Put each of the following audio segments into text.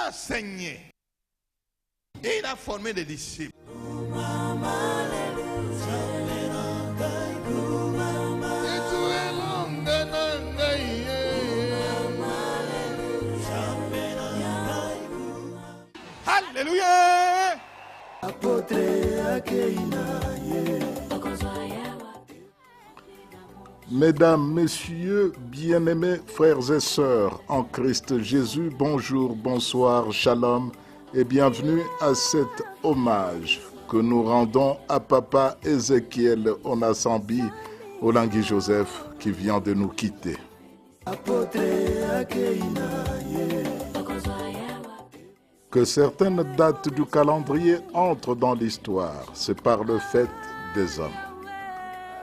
a enseigné. Et il a formé des disciples. Alléluia. Mesdames, Messieurs, bien-aimés frères et sœurs en Christ Jésus, bonjour, bonsoir, shalom et bienvenue à cet hommage que nous rendons à Papa Ézéchiel Onasambi Olangui Joseph qui vient de nous quitter. Que certaines dates du calendrier entrent dans l'histoire, c'est par le fait des hommes.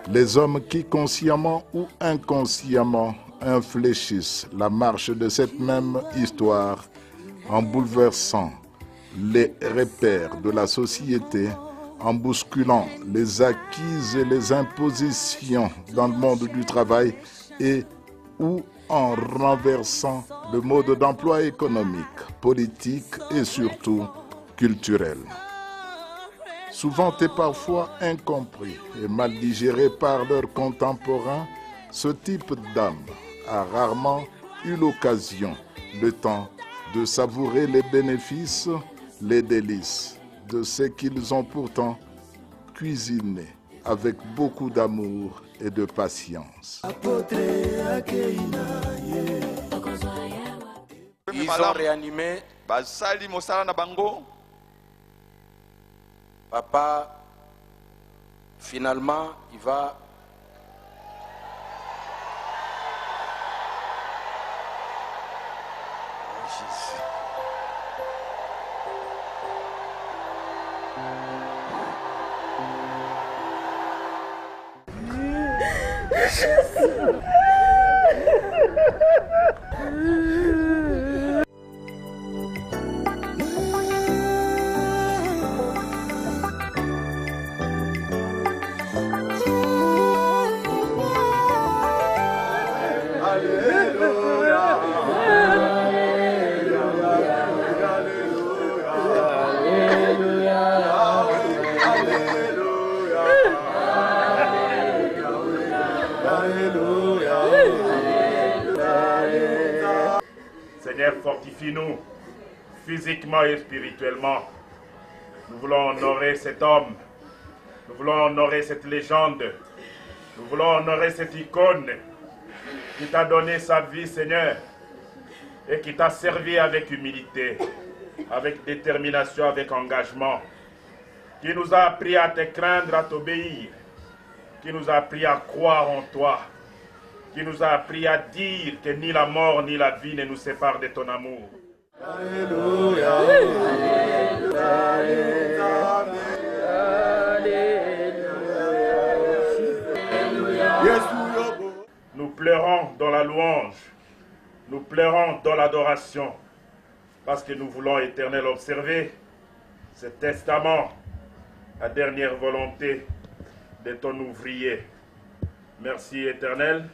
Les hommes qui, consciemment ou inconsciemment, infléchissent la marche de cette même histoire en bouleversant les repères de la société, en bousculant les acquises et les impositions dans le monde du travail et ou en renversant le mode d'emploi économique, politique et surtout culturel. Souvent et parfois incompris et mal digéré par leurs contemporains, ce type d'âme a rarement eu l'occasion, le temps de savourer les bénéfices, les délices de ce qu'ils ont pourtant cuisiné avec beaucoup d'amour et de patience. Ils ont réanimé. Papa, finalement, il va... Oh, Jésus. Seigneur, fortifie-nous physiquement et spirituellement. Nous voulons honorer cet homme. Nous voulons honorer cette légende. Nous voulons honorer cette icône qui t'a donné sa vie, Seigneur, et qui t'a servi avec humilité, avec détermination, avec engagement, qui nous a appris à te craindre, à t'obéir, qui nous a appris à croire en toi, qui nous a appris à dire que ni la mort ni la vie ne nous séparent de ton amour. Alléluia. Nous pleurons dans la louange, nous pleurons dans l'adoration, parce que nous voulons, Éternel, observer ce testament, la dernière volonté de ton ouvrier. Merci, Éternel.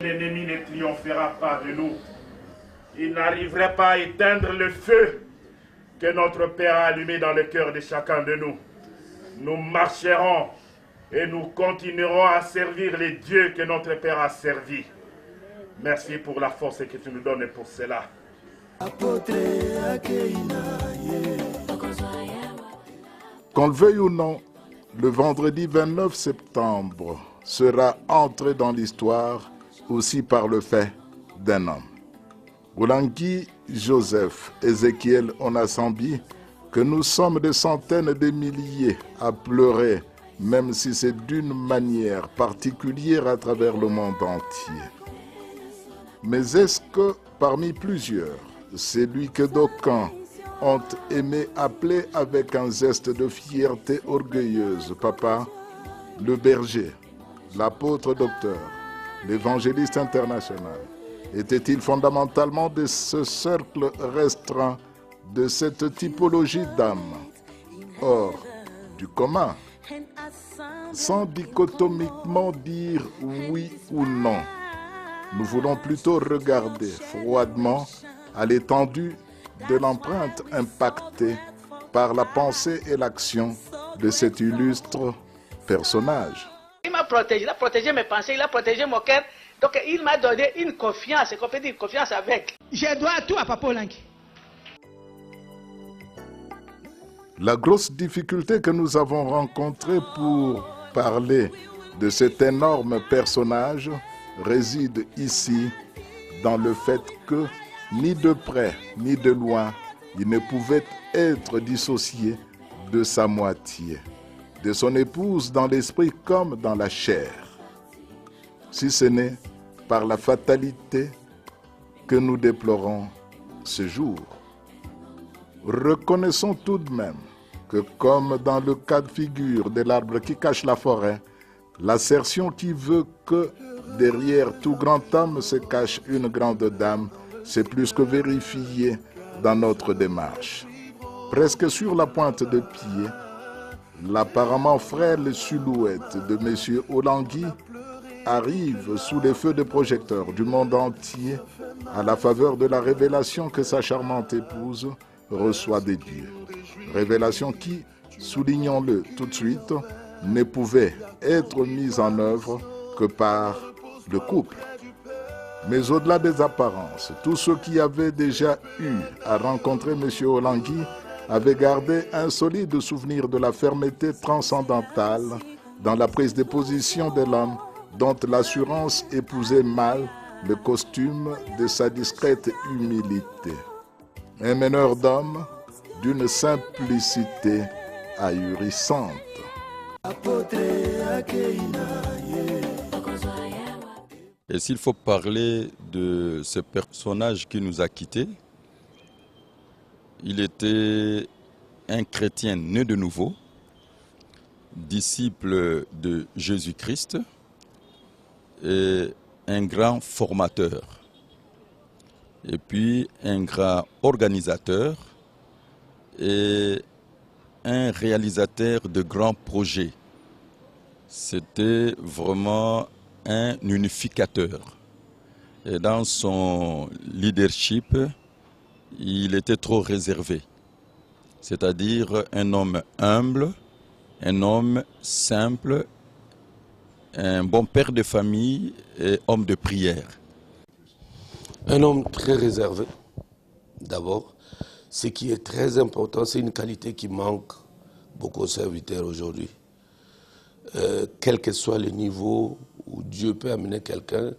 L'ennemi ne triomphera pas de nous. Il n'arriverait pas à éteindre le feu que notre Père a allumé dans le cœur de chacun de nous. Nous marcherons et nous continuerons à servir les dieux que notre Père a servis. Merci pour la force que tu nous donnes pour cela. Qu'on le veuille ou non, le vendredi 29 septembre sera entré dans l'histoire aussi par le fait d'un homme. Olangui Joseph Ézéchiel Onasambi, que nous sommes des centaines de milliers à pleurer, même si c'est d'une manière particulière à travers le monde entier. Mais est-ce que parmi plusieurs, celui que d'aucuns ont aimé appeler avec un geste de fierté orgueilleuse, Papa, le berger, l'apôtre docteur, l'évangéliste international, était-il fondamentalement de ce cercle restreint de cette typologie d'âme, hors du commun? sans dichotomiquement dire oui ou non. Nous voulons plutôt regarder froidement à l'étendue de l'empreinte impactée par la pensée et l'action de cet illustre personnage. Il m'a protégé, il a protégé mes pensées, il a protégé mon cœur. Donc il m'a donné une confiance, qu'on peut dire confiance avec. Je dois tout à Papa Olangi. La grosse difficulté que nous avons rencontrée pour parler de cet énorme personnage réside ici dans le fait que ni de près ni de loin, il ne pouvait être dissocié de sa moitié, de son épouse dans l'esprit comme dans la chair. Si ce n'est par la fatalité que nous déplorons ce jour. Reconnaissons tout de même que comme dans le cas de figure de l'arbre qui cache la forêt, l'assertion qui veut que derrière tout grand homme se cache une grande dame, c'est plus que vérifié dans notre démarche. Presque sur la pointe de pied, l'apparemment frêle silhouette de M. Olangi arrive sous les feux de projecteurs du monde entier à la faveur de la révélation que sa charmante épouse reçoit des dieux. Révélation qui, soulignons-le tout de suite, ne pouvait être mise en œuvre que par le couple. Mais au-delà des apparences, tous ceux qui avaient déjà eu à rencontrer M. Olangi avaient gardé un solide souvenir de la fermeté transcendantale dans la prise de position de l'homme dont l'assurance épousait mal le costume de sa discrète humilité. Un meneur d'hommes d'une simplicité ahurissante. Et s'il faut parler de ce personnage qui nous a quittés, il était un chrétien né de nouveau, disciple de Jésus-Christ et un grand formateur. Et puis un grand organisateur et un réalisateur de grands projets. C'était vraiment un unificateur. Et dans son leadership, il était trop réservé. C'est-à-dire un homme humble, un homme simple, un bon père de famille et homme de prière. Un homme très réservé, d'abord. Ce qui est très important, c'est une qualité qui manque beaucoup aux serviteurs aujourd'hui. Quel que soit le niveau où Dieu peut amener quelqu'un,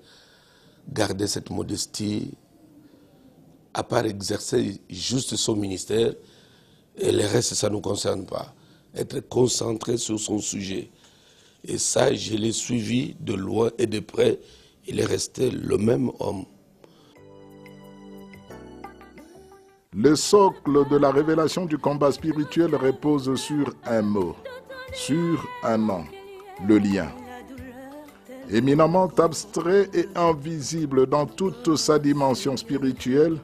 garder cette modestie, à part exercer juste son ministère, et le reste, ça ne nous concerne pas. Être concentré sur son sujet. Et ça, je l'ai suivi de loin et de près. Il est resté le même homme. Le socle de la révélation du combat spirituel repose sur un mot, sur un nom, le lien. Éminemment abstrait et invisible dans toute sa dimension spirituelle,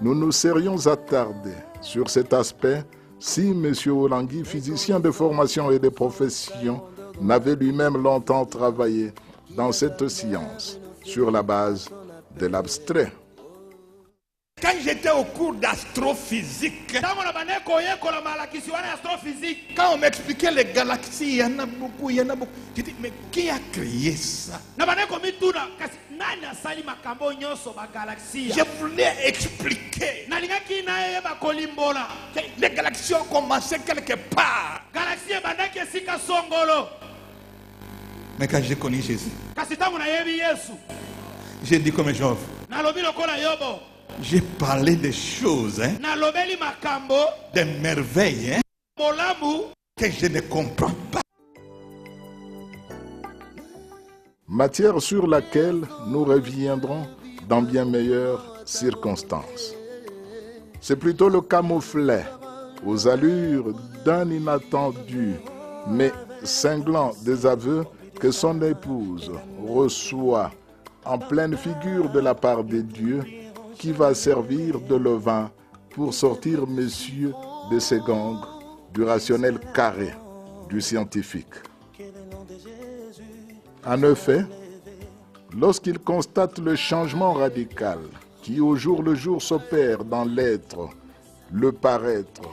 nous nous serions attardés sur cet aspect si M. Olangi, physicien de formation et de profession, n'avait lui-même longtemps travaillé dans cette science sur la base de l'abstrait. Quand j'étais au cours d'astrophysique, quand on m'expliquait les galaxies, il y en a beaucoup, il y en a beaucoup. Je dis, mais qui a créé ça? Je voulais expliquer. Les galaxies ont commencé quelque part. Mais quand j'ai connu Jésus, j'ai dit comme Job. J'ai parlé des choses, hein, des merveilles, hein, que je ne comprends pas. Matière sur laquelle nous reviendrons dans bien meilleures circonstances. C'est plutôt le camouflet aux allures d'un inattendu mais cinglant désaveu que son épouse reçoit en pleine figure de la part des dieux qui va servir de levain pour sortir monsieur de ces gangs du rationnel carré du scientifique. En effet, lorsqu'il constate le changement radical qui au jour le jour s'opère dans l'être, le paraître,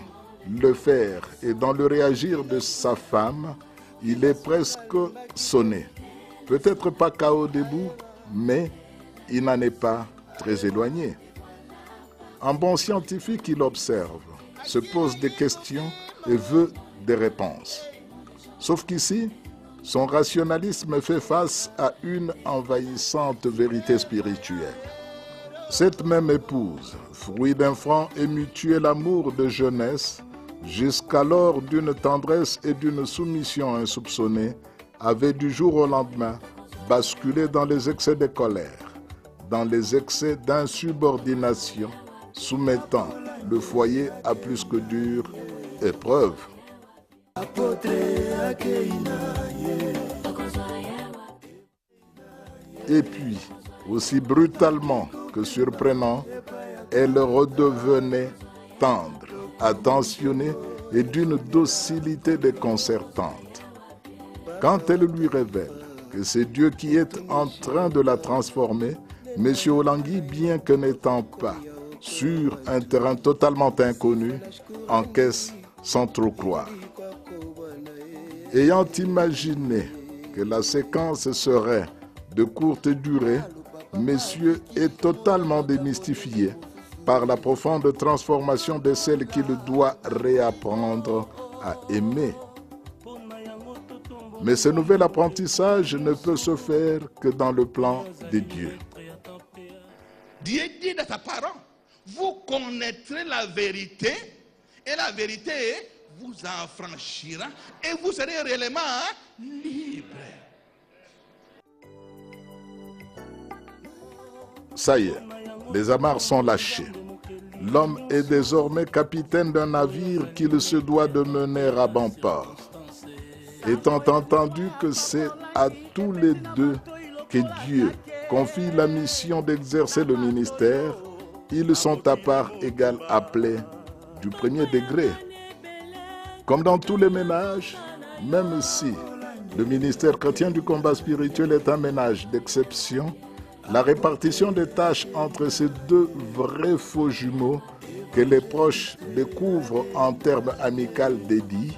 le faire et dans le réagir de sa femme, il est presque sonné. Peut-être pas KO debout, mais il n'en est pas très éloigné. En bon scientifique, il observe, se pose des questions et veut des réponses. Sauf qu'ici, son rationalisme fait face à une envahissante vérité spirituelle. Cette même épouse, fruit d'un franc et mutuel amour de jeunesse, jusqu'alors d'une tendresse et d'une soumission insoupçonnée, avait du jour au lendemain basculé dans les excès de colère, dans les excès d'insubordination, soumettant le foyer à plus que dure épreuve. Et puis, aussi brutalement que surprenant, elle redevenait tendre, attentionnée et d'une docilité déconcertante. Quand elle lui révèle que c'est Dieu qui est en train de la transformer, M. Olangui, bien que n'étant pas sur un terrain totalement inconnu, encaisse sans trop croire. Ayant imaginé que la séquence serait de courte durée, Monsieur est totalement démystifié par la profonde transformation de celle qu'il doit réapprendre à aimer. Mais ce nouvel apprentissage ne peut se faire que dans le plan de Dieu. Dieu dit dans sa parole, vous connaîtrez la vérité et la vérité vous affranchira et vous serez réellement libre. Ça y est, les amarres sont lâchées. L'homme est désormais capitaine d'un navire qu'il se doit de mener à bon port. Étant entendu que c'est à tous les deux que Dieu confie la mission d'exercer le ministère, ils sont à part égale appelés du premier degré. Comme dans tous les ménages, même si le ministère chrétien du combat spirituel est un ménage d'exception, la répartition des tâches entre ces deux vrais faux jumeaux que les proches découvrent en termes amicaux dédits,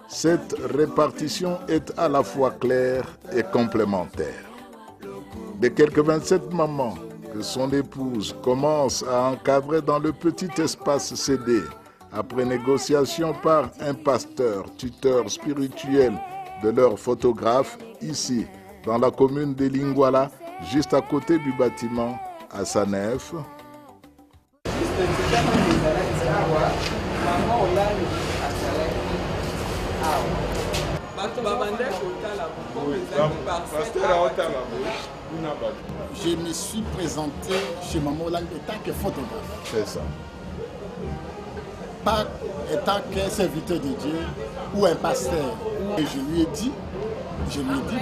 cette répartition est à la fois claire et complémentaire. Des quelques 27 mamans que son épouse commence à encadrer dans le petit espace cédé après négociation par un pasteur, tuteur spirituel de leur photographe, ici, dans la commune de Lingwala, juste à côté du bâtiment à Sanef. Je me suis présenté chez Maman Lang en tant que photographe. C'est ça. Pas étant qu'un serviteur de Dieu ou un pasteur. Et je lui ai dit,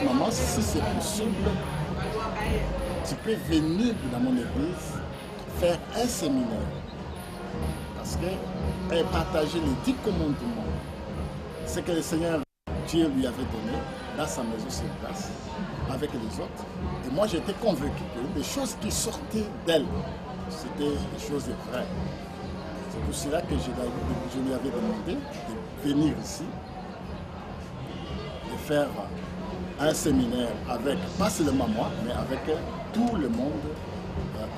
maman, si c'est possible, tu peux venir dans mon église faire un séminaire. Parce qu'elle partageait les 10 commandements. Ce que le Seigneur Dieu lui avait donné dans sa maison sur place, avec les autres. Et moi, j'étais convaincu que les choses qui sortaient d'elle, c'était des choses vraies. C'est pour cela que je lui avais demandé de venir ici, de faire un séminaire avec, pas seulement moi, mais avec tout le monde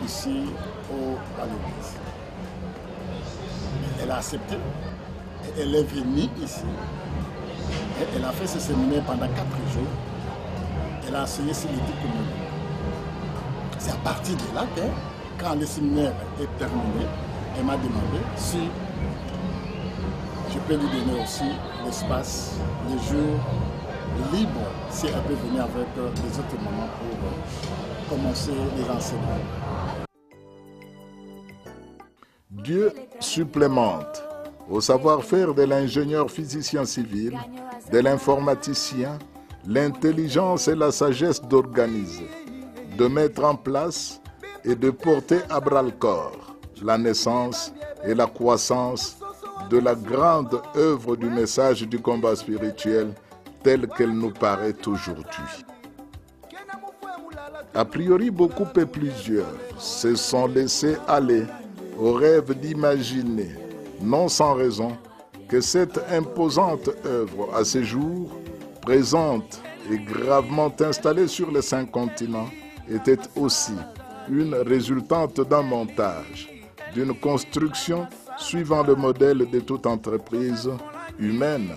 ici à l'église. Elle a accepté. Elle est venue ici. Et elle a fait ce séminaire pendant 4 jours. Elle a enseigné sur les 10 commandements. C'est à partir de là que, quand le séminaire est terminé, elle m'a demandé si je peux lui donner aussi l'espace, les jours libres, si elle peut venir avec les autres mamans pour commencer les enseignements. Dieu supplémente au savoir-faire de l'ingénieur physicien civil, de l'informaticien, l'intelligence et la sagesse d'organiser, de mettre en place et de porter à bras-le-corps la naissance et la croissance de la grande œuvre du message du combat spirituel telle qu'elle nous paraît aujourd'hui. A priori, beaucoup et plusieurs se sont laissés aller au rêve d'imaginer, non sans raison, que cette imposante œuvre à ces jours, présente et gravement installée sur les 5 continents, était aussi une résultante d'un montage, d'une construction suivant le modèle de toute entreprise humaine.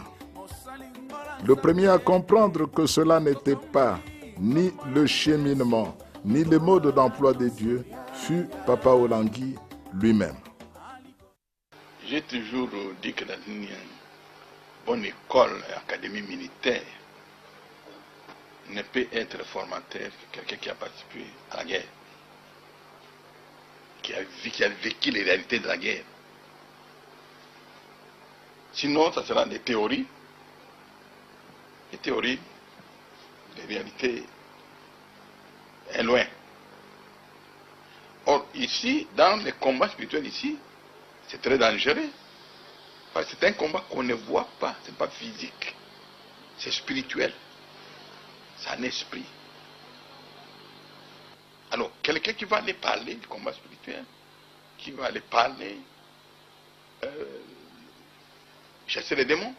Le premier à comprendre que cela n'était pas ni le cheminement, ni le mode d'emploi de Dieu, fut Papa Olangui lui-même. J'ai toujours dit que dans une bonne école, académie militaire, ne peut être formateur que quelqu'un qui a participé à la guerre, qui a vécu les réalités de la guerre. Sinon, ça sera des théories. Les théories, les réalités est loin. Or, ici, dans les combats spirituels, ici, c'est très dangereux. Parce que c'est un combat qu'on ne voit pas, ce n'est pas physique. C'est spirituel. C'est un esprit. Alors, quelqu'un qui va aller parler du combat spirituel, qui va aller parler, chasser les démons,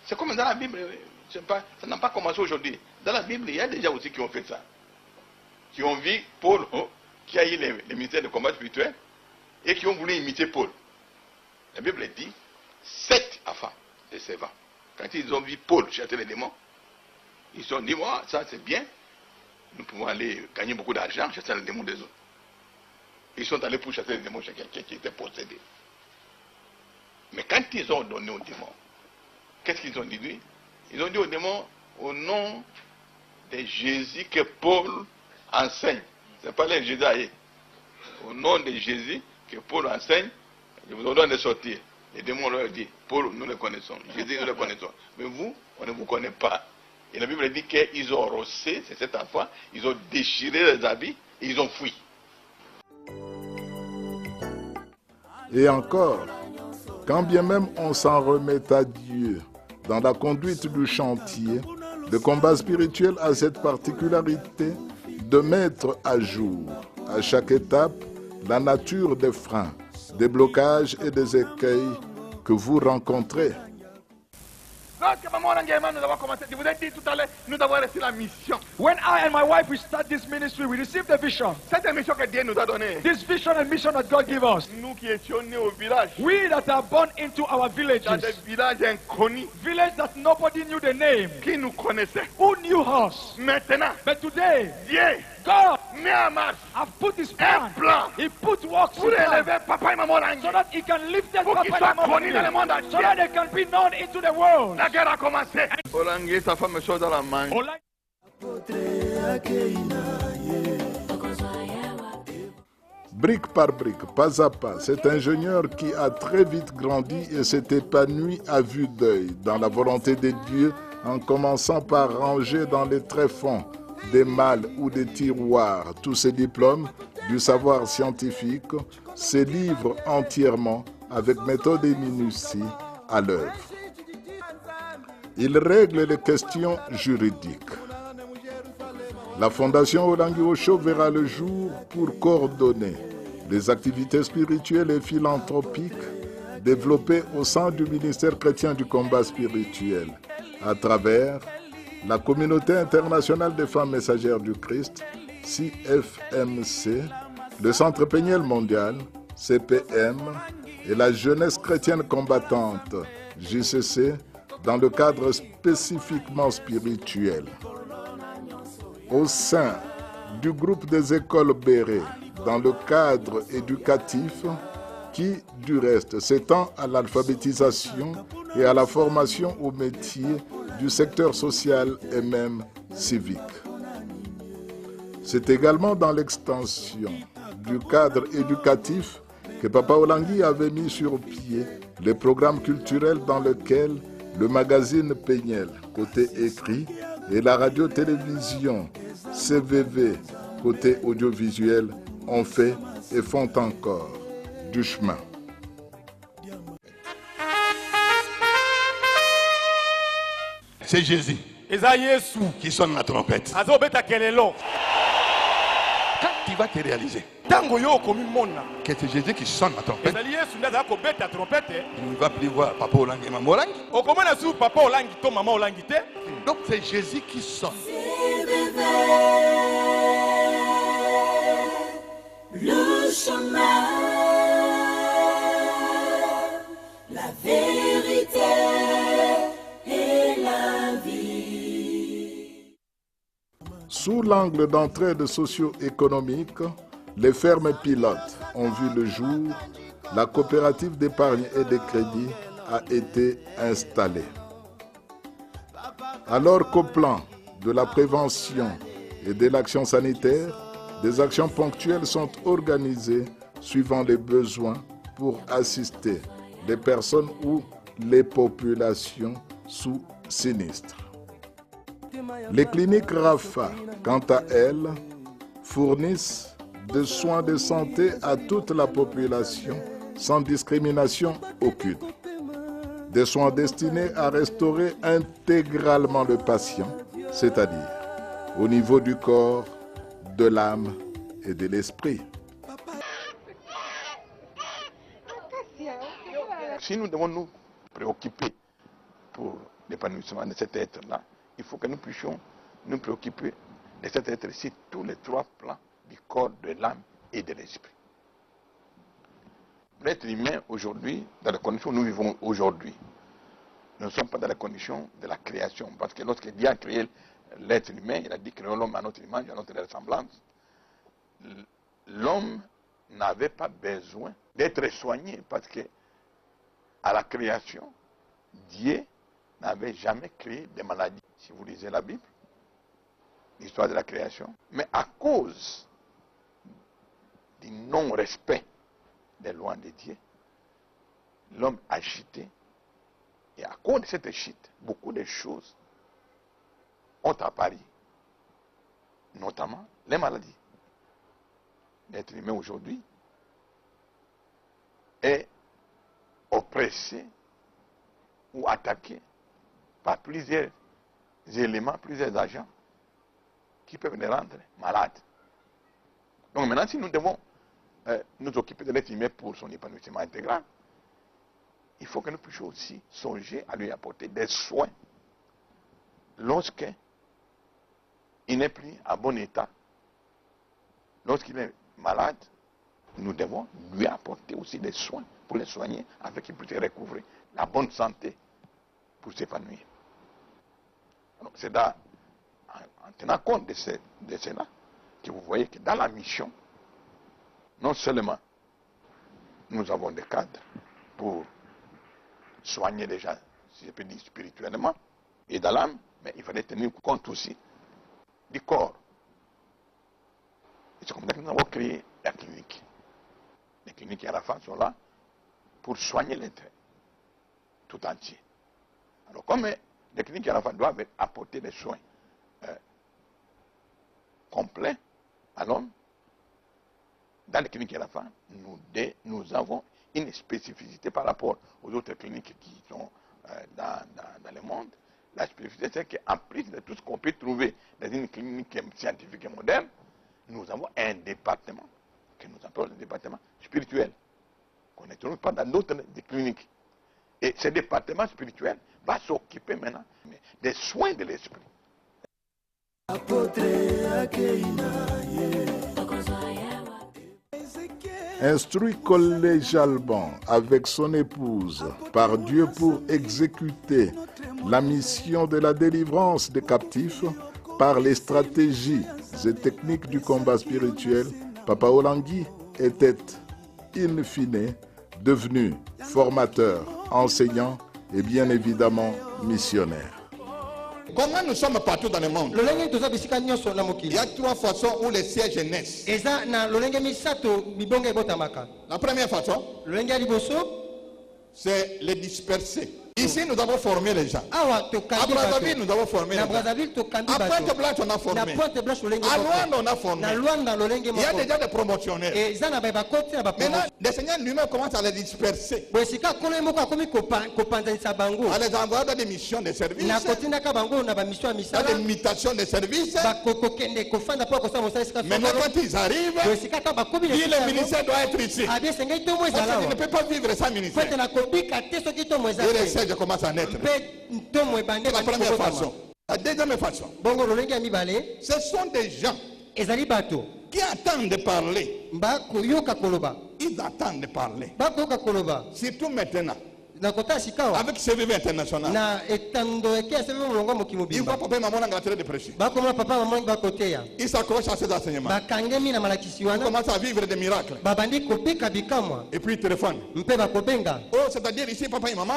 c'est comme dans la Bible, ça n'a pas commencé aujourd'hui. Dans la Bible, il y a des gens aussi qui ont fait ça. Qui ont vu Paul, qui a eu les ministères de combat spirituel, et qui ont voulu imiter Paul. La Bible dit, 7 enfants de servants, quand ils ont vu Paul chasser les démons, ils se sont dit, moi, ça c'est bien, nous pouvons aller gagner beaucoup d'argent, chasser les démons des autres. Ils sont allés pour chasser les démons chez quelqu'un qui était possédé. Mais quand ils ont donné aux démons, qu'est-ce qu'ils ont dit? Ils ont dit aux démons, au nom de Jésus que Paul enseigne. Ce n'est pas les Jésus. Au nom de Jésus que Paul enseigne, je vous ordonne de sortir. Les démons leur disent, Paul, nous le connaissons. Jésus, nous le connaissons. Mais vous, on ne vous connaît pas. Et la Bible dit qu'ils ont rossé, c'est cet enfant, ils ont déchiré les habits et ils ont fui. Et encore, quand bien même on s'en remet à Dieu dans la conduite du chantier, le combat spirituel a cette particularité de mettre à jour, à chaque étape, la nature des freins, des blocages et des écueils que vous rencontrez. Lorsque maman Olangui nous avons commencé, je vous ai dit tout à l'heure, nous avons reçu la mission. When I and my wife we start this ministry, we received the vision. Cette mission que Dieu nous a donnée. This vision and mission that God gave us. Nous qui étions nés au village. We that are born into our villages. Dans des villages inconnus. Villages that nobody knew the name. Qui nous connaissait. Who knew us? Maintenant. But today, Dieu. God met en marche have put his plan. He put works pour élever papa et maman Olangui. So that he can lift them Pour qu'ils soient connus dans le monde entier. So that they can be known into the world. La guerre a commencé. Olangui et sa femme sont dans la main. Brique par brique, pas à pas, cet ingénieur qui a très vite grandi et s'est épanoui à vue d'œil dans la volonté de Dieu en commençant par ranger dans les tréfonds des malles ou des tiroirs tous ses diplômes du savoir scientifique, ses livres entièrement avec méthode et minutie à l'œuvre. Il règle les questions juridiques. La Fondation Olangui Osho verra le jour pour coordonner les activités spirituelles et philanthropiques développées au sein du ministère chrétien du combat spirituel à travers la Communauté internationale des femmes messagères du Christ, CFMC, le Centre Péniel mondial, CPM, et la Jeunesse chrétienne combattante, JCC, dans le cadre spécifiquement spirituel. Au sein du groupe des écoles Béret, dans le cadre éducatif qui, du reste, s'étend à l'alphabétisation et à la formation aux métiers du secteur social et même civique. C'est également dans l'extension du cadre éducatif que Papa Olangui avait mis sur pied les programmes culturels dans lesquels le magazine Péniel, côté écrit, et la radio-télévision CVV, côté audiovisuel, ont fait et font encore du chemin. C'est Jésus. qui sonne la trompette. Quand tu vas te réaliser que c'est Jésus qui sonne la trompette, il ne va plus voir Papa Olangi et Maman Olangi. Donc c'est Jésus qui sonne. Le chemin, la vérité et la vie. Sous l'angle d'entraide socio-économique, les fermes pilotes ont vu le jour, la coopérative d'épargne et de crédit a été installée. Alors qu'au plan de la prévention et de l'action sanitaire, des actions ponctuelles sont organisées suivant les besoins pour assister les personnes ou les populations sous sinistre. Les cliniques Rafa, quant à elles, fournissent des soins de santé à toute la population sans discrimination aucune. Des soins destinés à restaurer intégralement le patient, c'est-à-dire au niveau du corps, de l'âme et de l'esprit. Si nous devons nous préoccuper pour l'épanouissement de cet être-là, il faut que nous puissions nous préoccuper de cet être-ci tous les trois plans du corps, de l'âme et de l'esprit. L'être humain aujourd'hui, dans les conditions où nous vivons aujourd'hui, nous ne sommes pas dans les conditions de la création. Parce que lorsque Dieu a créé l'être humain, il a dit créons l'homme à notre image, à notre ressemblance. L'homme n'avait pas besoin d'être soigné parce que à la création, Dieu n'avait jamais créé de maladies. Si vous lisez la Bible, l'histoire de la création, mais à cause du non-respect des lois de Dieu, l'homme a chuté. Et à cause de cette chute, beaucoup de choses ont apparu, notamment les maladies. L'être humain aujourd'hui est oppressé ou attaqué par plusieurs éléments, plusieurs agents qui peuvent les rendre malades. Donc maintenant, si nous devons nous occuper de l'être humain pour son épanouissement intégral, il faut que nous puissions aussi songer à lui apporter des soins lorsqu'il n'est plus en bon état. Lorsqu'il est malade, nous devons lui apporter aussi des soins pour le soigner afin qu'il puisse recouvrer la bonne santé pour s'épanouir. C'est en tenant compte de cela que vous voyez que dans la mission, non seulement nous avons des cadres pour soigner les gens, si je peux dire spirituellement, et dans l'âme, mais il fallait tenir compte aussi du corps. Et c'est comme ça que nous avons créé la clinique. Les cliniques Arafat sont là pour soigner l'être tout entier. Alors comme les cliniques Arafat doivent apporter des soins complets à l'homme, dans les cliniques Arafat, nous avons une spécificité par rapport aux autres cliniques qui sont dans le monde. La spécificité, c'est qu'en plus de tout ce qu'on peut trouver dans une clinique scientifique et moderne, nous avons un département que nous appelons le département spirituel, qu'on ne trouve pas dans d'autres cliniques. Et ce département spirituel va s'occuper maintenant des soins de l'esprit. Instruit collégialement avec son épouse par Dieu pour exécuter la mission de la délivrance des captifs par les stratégies et techniques du combat spirituel, Papa Olangi était in fine devenu formateur, enseignant et bien évidemment missionnaire. Comment nous sommes partout dans le monde? Il y a trois façons où les sièges naissent. La première façon, c'est les disperser. Ici, nous avons formé les gens. À Brazzaville, nous avons formé les gens. À Pointe-Blanche, on a formé. À Luanda, on a formé. Il y a déjà des promotionnaires. Maintenant, le Seigneur lui-même commence à les disperser. À les envoyer dans des missions de service, dans des mutations de service. Maintenant, quand ils arrivent, le ministère doit être ici. Parce que je ne peux pas vivre sans ministère. Et les sièges commencent à naître. C'est la première façon. La deuxième façon, ce sont des gens qui attendent de parler. Ils attendent de parler. Surtout maintenant. Avec CVV international. Il voit papa et maman en train de prêcher. Il s'accroche à ses enseignements. Il commence à vivre des miracles. Et puis il téléphone. Oh, c'est-à-dire ici, papa et maman,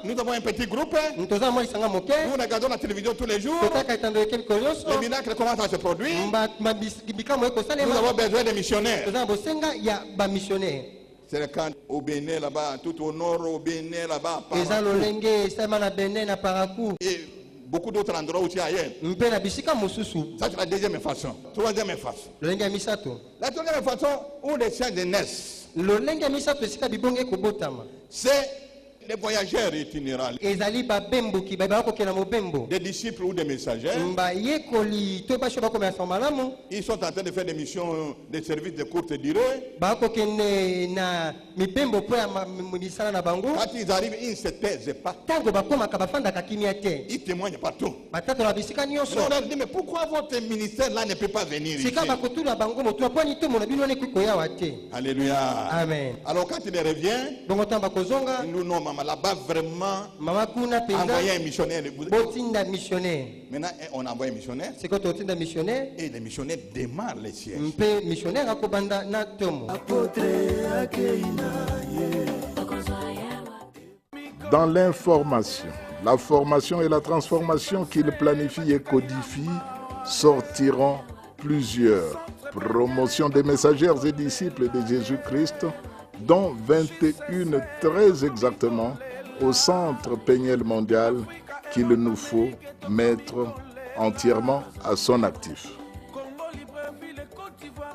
nous avons un petit groupe. Nous regardons la télévision tous les jours. Les miracles commencent à se produire. Nous avons besoin de missionnaires. C'est le camp au Bénin là-bas, tout au nord au Bénin là-bas. Et beaucoup d'autres endroits aussi ailleurs. Ça c'est la deuxième façon. Troisième façon. La troisième façon où les saints naissent. C'est les voyageurs itinérants. Des disciples ou des messagers. Ils sont en train de faire des missions de services de courte durée. Quand ils arrivent, ils ne se taisent pas. Ils témoignent partout. On leur dit, mais pourquoi votre ministère là ne peut pas venir ici? Alléluia. Amen. Alors quand il revient, nous non, maman, là-bas vraiment, envoyer un missionnaire. Maintenant, on envoie un missionnaire. Et les missionnaires démarrent les sièges. Dans l'information, la formation et la transformation qu'il planifie et codifie sortiront plusieurs promotions des messagères et disciples de Jésus-Christ, dont 21 très exactement au centre Peniel mondial qu'il nous faut mettre entièrement à son actif.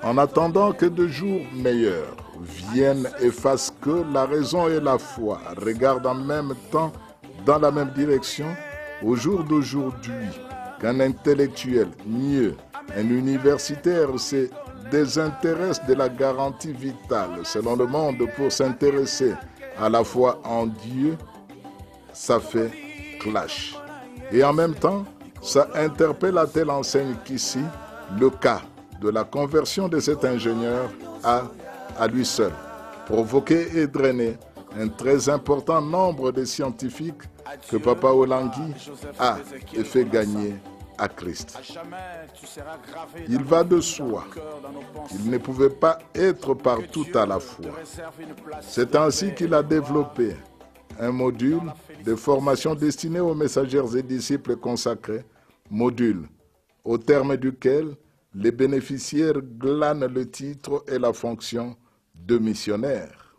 En attendant que de jours meilleurs viennent et fassent que la raison et la foi regardent en même temps dans la même direction, au jour d'aujourd'hui, qu'un intellectuel, mieux, un universitaire se désintéresse de la garantie vitale selon le monde pour s'intéresser à la foi en Dieu, ça fait clash. Et en même temps, ça interpelle à telle enseigne qu'ici, le cas de la conversion de cet ingénieur a, à lui seul, provoqué et drainé un très important nombre de scientifiques que Papa Olangui a fait gagner à Christ. Il va de soi qu'il ne pouvait pas être partout à la fois. C'est ainsi qu'il a développé un module de formation destiné aux messagers et disciples consacrés, module au terme duquel les bénéficiaires glanent le titre et la fonction de missionnaire.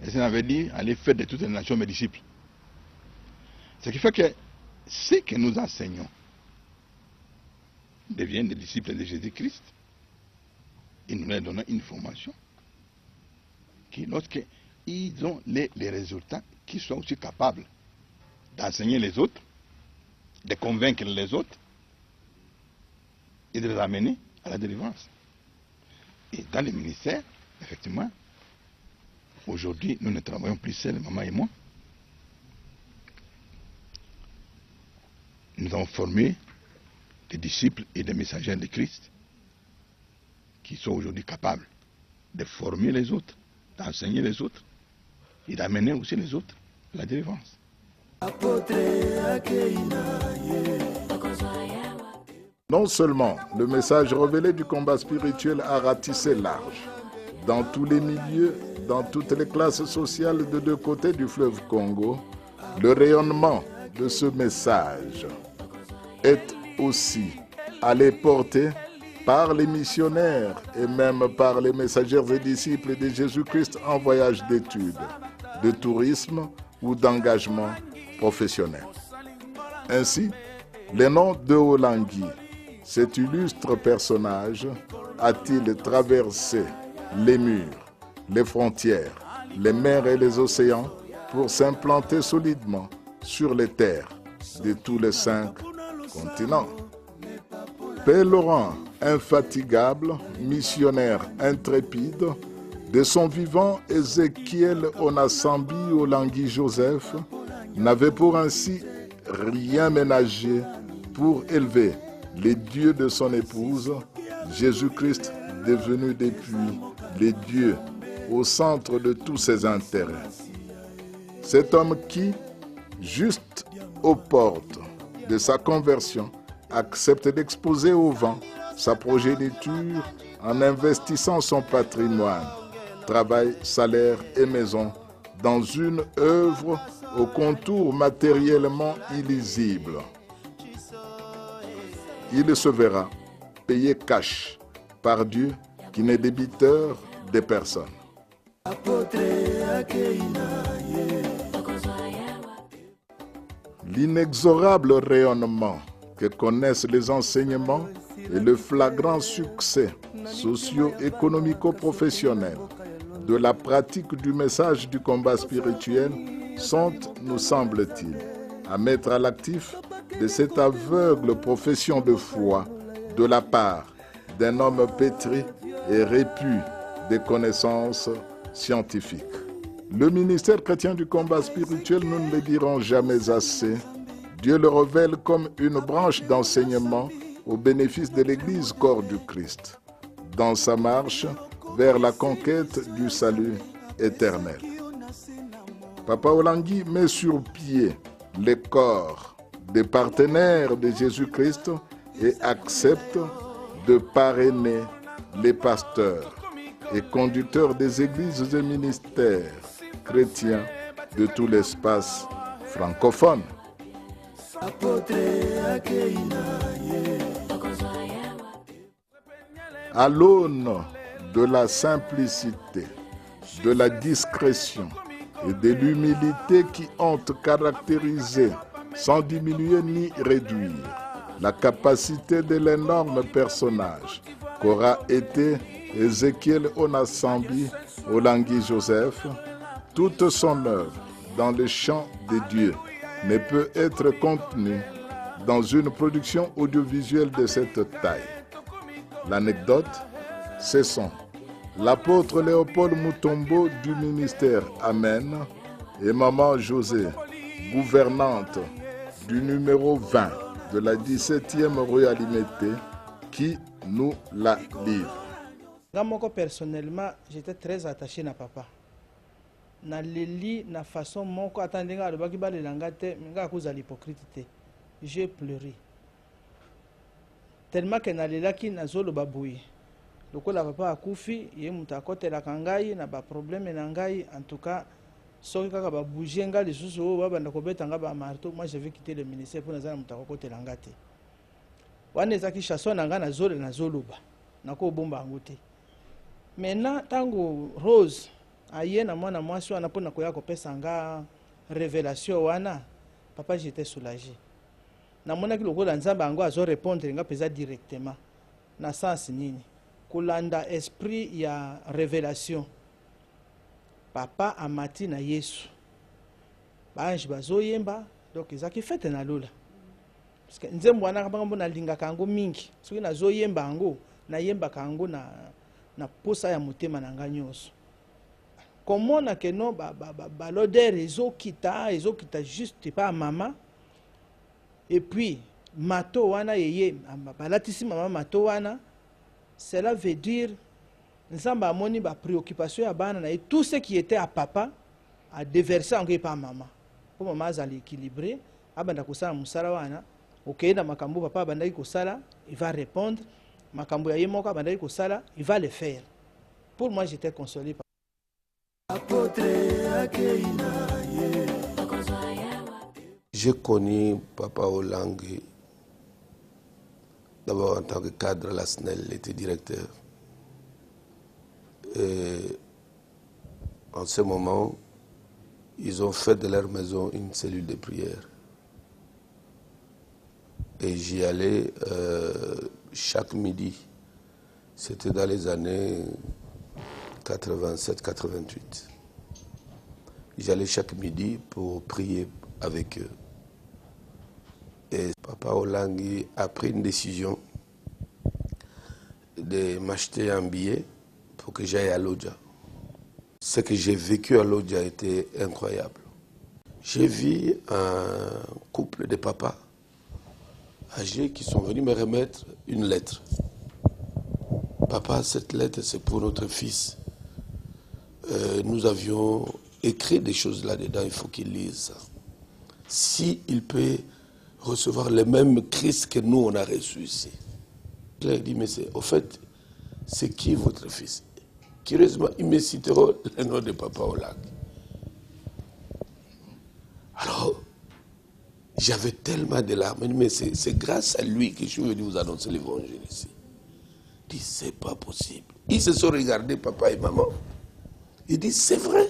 Et ça veut dire aller faire de toutes les nations mes disciples. Ce qui fait que ce que nous enseignons deviennent des disciples de Jésus-Christ. Et nous leur donnons une formation qui, lorsqu'ils ont les résultats, qu'ils soient aussi capables d'enseigner les autres, de convaincre les autres et de les amener à la délivrance. Et dans les ministères, effectivement, aujourd'hui, nous ne travaillons plus seuls, maman et moi. Nous avons formé des disciples et des messagers de Christ qui sont aujourd'hui capables de former les autres, d'enseigner les autres et d'amener aussi les autres à la délivrance. Non seulement le message révélé du combat spirituel a ratissé large, dans tous les milieux, dans toutes les classes sociales de deux côtés du fleuve Congo, le rayonnement de ce message est aussi allé porter par les missionnaires et même par les messagers et disciples de Jésus-Christ en voyage d'études, de tourisme, ou d'engagement professionnel. Ainsi, le nom de Olangui, cet illustre personnage, a-t-il traversé les murs, les frontières, les mers et les océans pour s'implanter solidement sur les terres de tous les 5 continents. Pèlerin infatigable, missionnaire intrépide, de son vivant, Ézéchiel Onasambi Olangui Joseph n'avait pour ainsi rien ménagé pour élever les dieux de son épouse, Jésus-Christ devenu depuis les dieux au centre de tous ses intérêts. Cet homme qui, juste aux portes de sa conversion, accepte d'exposer au vent sa progéniture en investissant son patrimoine, travail, salaire et maison dans une œuvre au contour matériellement illisible. Il se verra payé cash par Dieu qui n'est débiteur des personnes. L'inexorable rayonnement que connaissent les enseignements et le flagrant succès socio-économico-professionnel de la pratique du message du combat spirituel sont, nous semble-t-il, à mettre à l'actif de cette aveugle profession de foi de la part d'un homme pétri et répu des connaissances scientifiques. Le ministère chrétien du combat spirituel, nous ne le dirons jamais assez, Dieu le révèle comme une branche d'enseignement au bénéfice de l'Église corps du Christ, dans sa marche vers la conquête du salut éternel. Papa Olangui met sur pied les corps des partenaires de Jésus-Christ et accepte de parrainer les pasteurs et conducteurs des églises et ministères chrétiens de tout l'espace francophone. À l'aune de la simplicité, de la discrétion et de l'humilité qui ont caractérisé, sans diminuer ni réduire, la capacité de l'énorme personnage qu'aura été Ézéchiel Onasambi Olangui Joseph, toute son œuvre dans le champ de Dieu ne peut être contenue dans une production audiovisuelle de cette taille. L'anecdote, c'est son. L'apôtre Léopold Mutombo du ministère Amen et Maman José, gouvernante du numéro 20 de la 17e rue Alimete, qui nous la livre. Moi, personnellement, j'étais très attaché à papa. Na leli na façon moko atandenga lobaki balelanga te nga koza l'hypocrite. J'ai pleuré. Tellement que na lelaki na zolo babuyi. Lokola papa akufi ye muta kotela kangai na ba problème na ngai en tout cas soki kaka ba bouger nga les sous ba banda ko betanga ba marteau. Moi je vais quitter le ministère pour nazana muta kotela ngate. Wana ezaki chanson na nga na zolo ba. Na ko bomba ngote. Maintenant tango Rose aye na mwana mwasi wana pona koya kopesa nga révélation wana papa j'étais soulagé. Na mona ki lokola nzamba ngo azo répondre nga pesa directement. Na sens nini? Kolanda esprit ya révélation. Papa amati na Yesu. Banji bazoyemba donc ezaki fete na lola. Parce que nzembo wana kabanga na linga kango mingi. Soki na zoyemba ngo na yemba kango na posa ya motema na nga nyonso. Comment na que non l'odeur ezokita juste pas maman et puis mato wana yeye balatisi maman mato wana, cela veut dire nzamba amoni ba préoccupation ya bana na et tout ce qui était à papa a déversé en pas maman. Pour maman azali équilibré abanda kosala musala wana okenda makambo papa abandaki kosala il va répondre makambo ya yemoko abandaki kosala il va le faire. Pour moi j'étais consolé. J'ai connu Papa Olangui d'abord en tant que cadre à la SNEL, il était directeur. Et en ce moment, ils ont fait de leur maison une cellule de prière. Et j'y allais chaque midi. C'était dans les années 87-88. J'allais chaque midi pour prier avec eux. Et Papa Olangui a pris une décision de m'acheter un billet pour que j'aille à Lodja. Ce que j'ai vécu à Lodja était incroyable. J'ai vu un couple de papas âgés qui sont venus me remettre une lettre. Papa, cette lettre, c'est pour notre fils. Nous avions écrit des choses là-dedans, il faut qu'il lise ça. S'il peut recevoir le même Christ que nous, on a reçu ici. Je lui ai dit, mais au fait, c'est qui votre fils? Curieusement, ils me citeront le nom de Papa Olangui. Alors, j'avais tellement de larmes, mais c'est grâce à lui que je suis venu vous annoncer l'évangile ici. Il dit, c'est pas possible. Ils se sont regardés, papa et maman. Il dit, c'est vrai.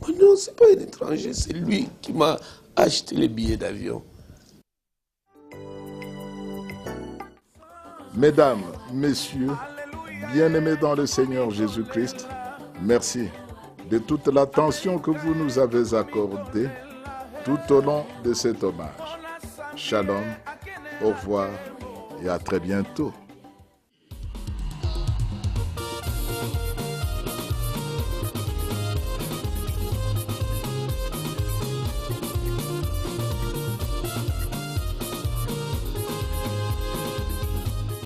Mais non, c'est pas un étranger, c'est lui qui m'a acheté les billets d'avion. Mesdames, messieurs, bien-aimés dans le Seigneur Jésus-Christ, merci de toute l'attention que vous nous avez accordée tout au long de cet hommage. Shalom, au revoir et à très bientôt.